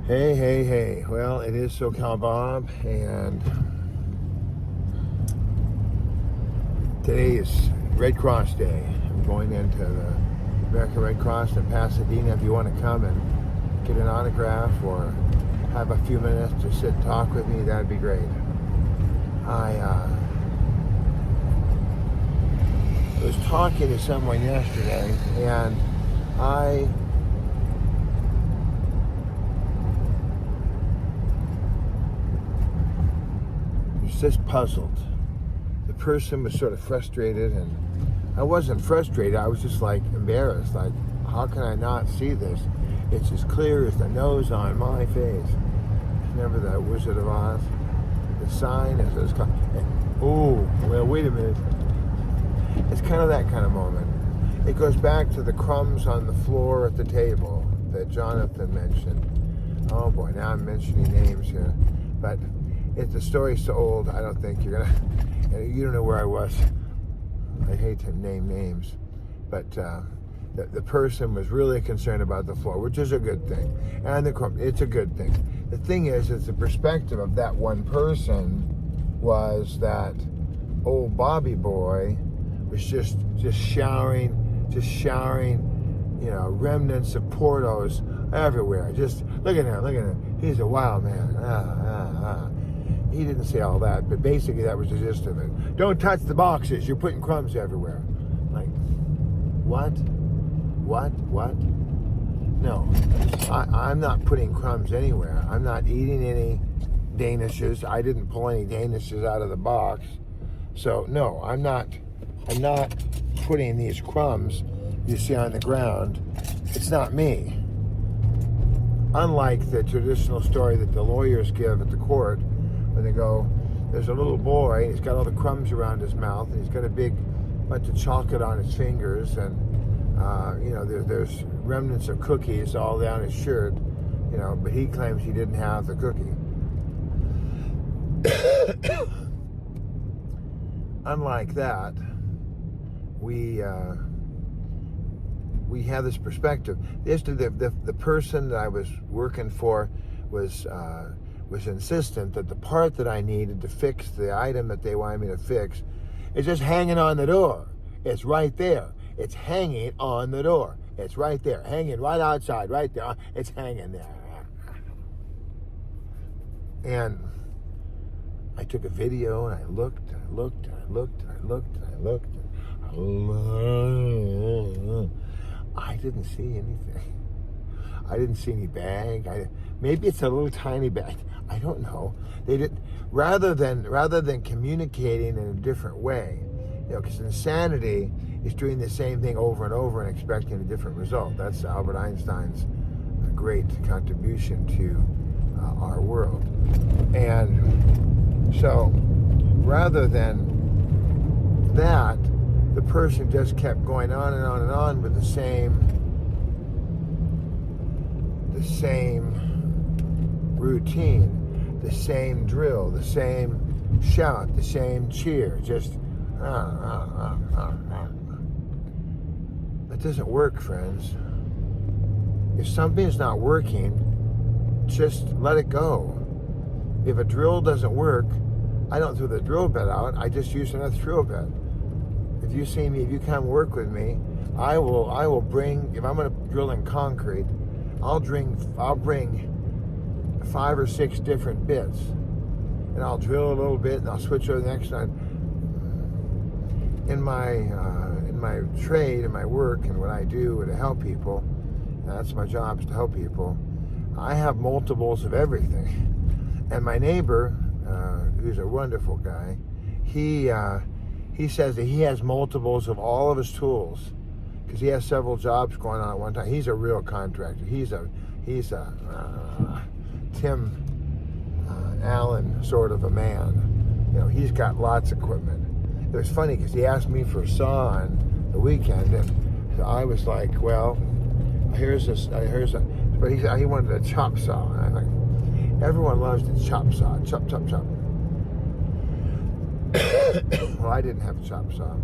Hey, hey, hey. Well, it is SoCal Bob, and today is Red Cross Day. I'm going into the American Red Cross in Pasadena. If you want to come and get an autograph or have a few minutes to sit and talk with me, that'd be great. I was talking to someone yesterday, and I was just puzzled. The person was sort of frustrated, and I wasn't frustrated. I was just like embarrassed. Like, how can I not see this? It's as clear as the nose on my face. Remember that Wizard of Oz? The sign is oh, well, wait a minute. It's kind of that kind of moment. It goes back to the crumbs on the floor at the table that Jonathan mentioned. Oh boy, now I'm mentioning names here. But if the story's so old, I don't think you're gonna, you don't know where I was. I hate to name names. But the person was really concerned about the floor, which is a good thing. And it's a good thing. The thing is the perspective of that one person was that old Bobby boy was just showering, remnants of Portos everywhere. Just look at him. He's a wild man. He didn't say all that, but basically that was the gist of it. Don't touch the boxes. You're putting crumbs everywhere. Like, what? No, I'm not putting crumbs anywhere. I'm not eating any Danishes. I didn't pull any Danishes out of the box. So no, I'm not putting these crumbs you see on the ground. It's not me. Unlike the traditional story that the lawyers give at the court, when they go, there's a little boy, and he's got all the crumbs around his mouth, and he's got a big bunch of chocolate on his fingers, and there's remnants of cookies all down his shirt, but he claims he didn't have the cookie. Unlike that, we have this perspective. The person that I was working for was insistent that the part that I needed to fix the item that they wanted me to fix is just hanging on the door. It's right there. It's hanging on the door. It's right there, hanging right outside, right there. It's hanging there. And I took a video, and I looked. I didn't see anything. I didn't see any bag. Maybe it's a little tiny bag. I don't know. They did rather than communicating in a different way. Because insanity is doing the same thing over and over and expecting a different result. That's Albert Einstein's great contribution to our world. And so, rather than that, the person just kept going on and on and on with the same routine, the same drill, the same shout, the same cheer, just That doesn't work, friends. If something's not working, just let it go. If a drill doesn't work, I don't throw the drill bit out. I just use another drill bit. If you come work with me, I will bring. If I'm going to drill in concrete, I'll bring 5 or 6 different bits, and I'll drill a little bit, and I'll switch over the next time. In my trade, in my work, and what I do to help people, that's my job, is to help people. I have multiples of everything. And my neighbor, who's a wonderful guy, he says that he has multiples of all of his tools because he has several jobs going on at one time. He's a real contractor. He's a Tim Allen sort of a man. He's got lots of equipment. It was funny because he asked me for a saw on the weekend, and so I was like, well, but he wanted a chop saw, and I'm like, everyone loves the chop saw, chop. Well, I didn't have a chop saw,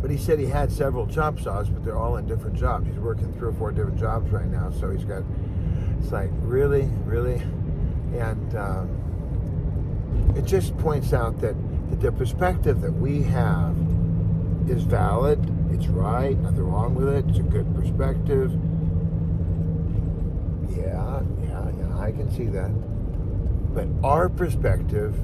but he said he had several chop saws, but they're all in different jobs. He's working 3 or 4 different jobs right now, so he's got It's like, really? And it just points out that the perspective that we have is valid, it's right, nothing wrong with it, it's a good perspective. Yeah, I can see that. But our perspective,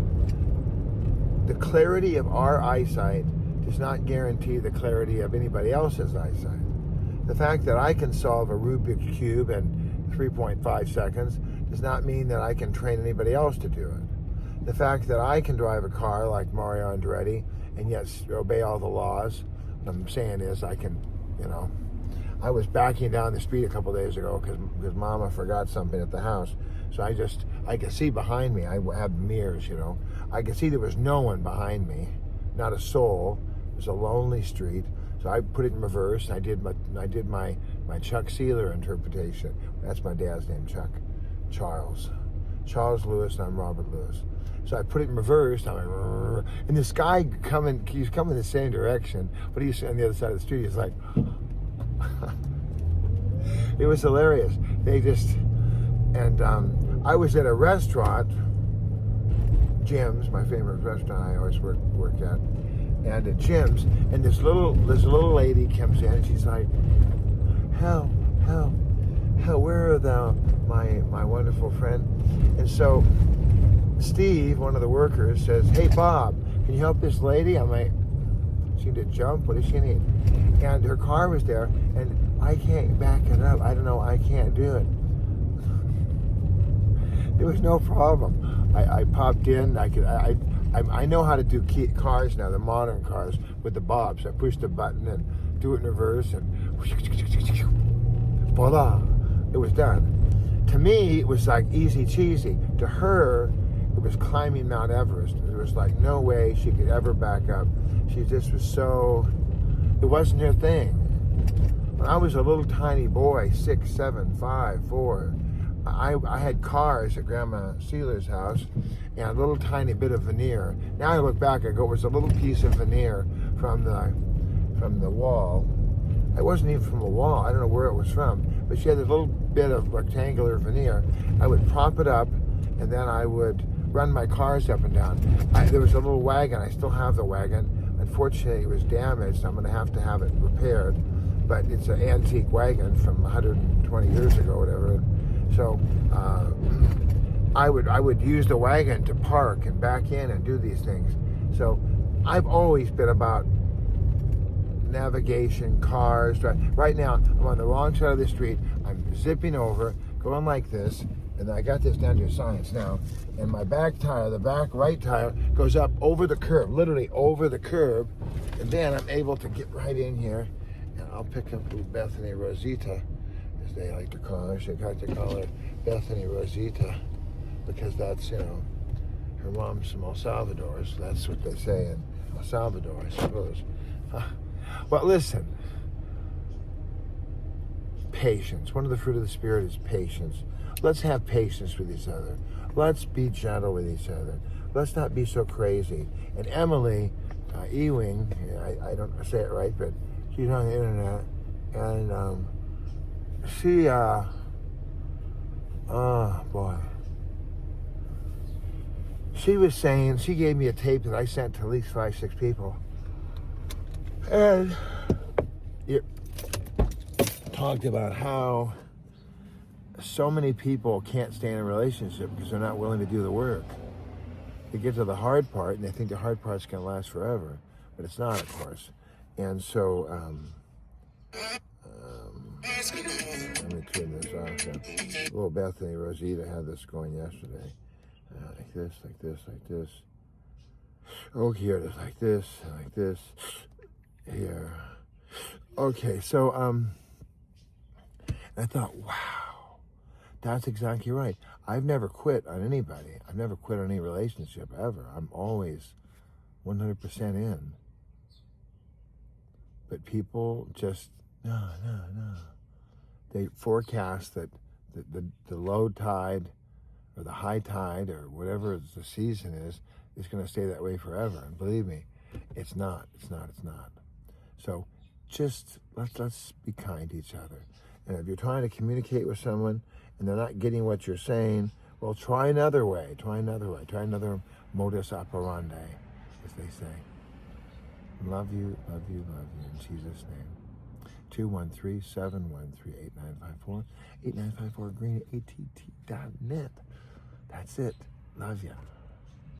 the clarity of our eyesight does not guarantee the clarity of anybody else's eyesight. The fact that I can solve a Rubik's Cube in 3.5 seconds does not mean that I can train anybody else to do it. The fact that I can drive a car like Mario Andretti and yet obey all the laws, what I'm saying is I can, I was backing down the street a couple days ago because Mama forgot something at the house. So I could see behind me. I have mirrors, I could see there was no one behind me, not a soul. It was a lonely street. So I put it in reverse. And I did my Chuck Sealer interpretation. That's my dad's name, Chuck. Charles Lewis, and I'm Robert Lewis. So I put it in reverse, and this guy he's coming the same direction, but he's on the other side of the street. He's like, it was hilarious. I was at a restaurant, Jim's, my favorite restaurant I always work at, and at Jim's, and this little lady comes in, and she's like, Hell, where are thou, my wonderful friend? And so Steve, one of the workers, says, hey, Bob, can you help this lady? I'm like, she need to jump? What does she need? And her car was there, and I can't back it up. I don't know, I can't do it. There was no problem. I popped in. I know how to do cars now, the modern cars, with the bobs. I push the button and do it in reverse, and voila, it was done. To me, it was like easy cheesy. To her, it was climbing Mount Everest. There was like no way she could ever back up. She just was it wasn't her thing. When I was a little tiny boy, 6, 7, 5, 4, I had cars at Grandma Sealer's house and a little tiny bit of veneer. Now I look back, I go, it was a little piece of veneer from the wall. It wasn't even from a wall. I don't know where it was from, but she had this little bit of rectangular veneer. I would prop it up, and then I would run my cars up and down. There was a little wagon. I still have the wagon. Unfortunately, it was damaged. I'm going to have it repaired, but it's an antique wagon from 120 years ago, whatever. So I would use the wagon to park and back in and do these things. So I've always been about navigation, cars. Right now, I'm on the wrong side of the street. I'm zipping over, going like this, and I got this down to science now. And my back tire, the back right tire, goes up over the curb, literally over the curb. And then I'm able to get right in here, and I'll pick up Bethany Rosita, as they like to call her. They like to call her Bethany Rosita, because that's, her mom's from El Salvador, so that's what they say in El Salvador, I suppose. Well, listen, patience. One of the fruit of the Spirit is patience. Let's have patience with each other. Let's be gentle with each other. Let's not be so crazy. And Emily Ewing, I don't say it right, but she's on the internet, and she, oh boy. She was saying, she gave me a tape that I sent to at least 5, 6 people. And it talked about how so many people can't stay in a relationship because they're not willing to do the work. They get to the hard part and they think the hard part's going to last forever, but it's not, of course. And so, let me turn this off. Little Bethany Rosita had this going yesterday. Like this, like this, like this. Oh, here it is, like this, like this. Here. Okay, so I thought, wow, that's exactly right. I've never quit on anybody. I've never quit on any relationship ever. I'm always 100% in. But people just, no. They forecast that the low tide or the high tide or whatever the season is going to stay that way forever. And believe me, it's not. So just let's be kind to each other. And if you're trying to communicate with someone and they're not getting what you're saying, well, try another way. Try another way. Try another modus operandi, as they say. Love you, love you, love you. In Jesus' name. 213-713-8954. 8954green@att.net. That's it. Love you.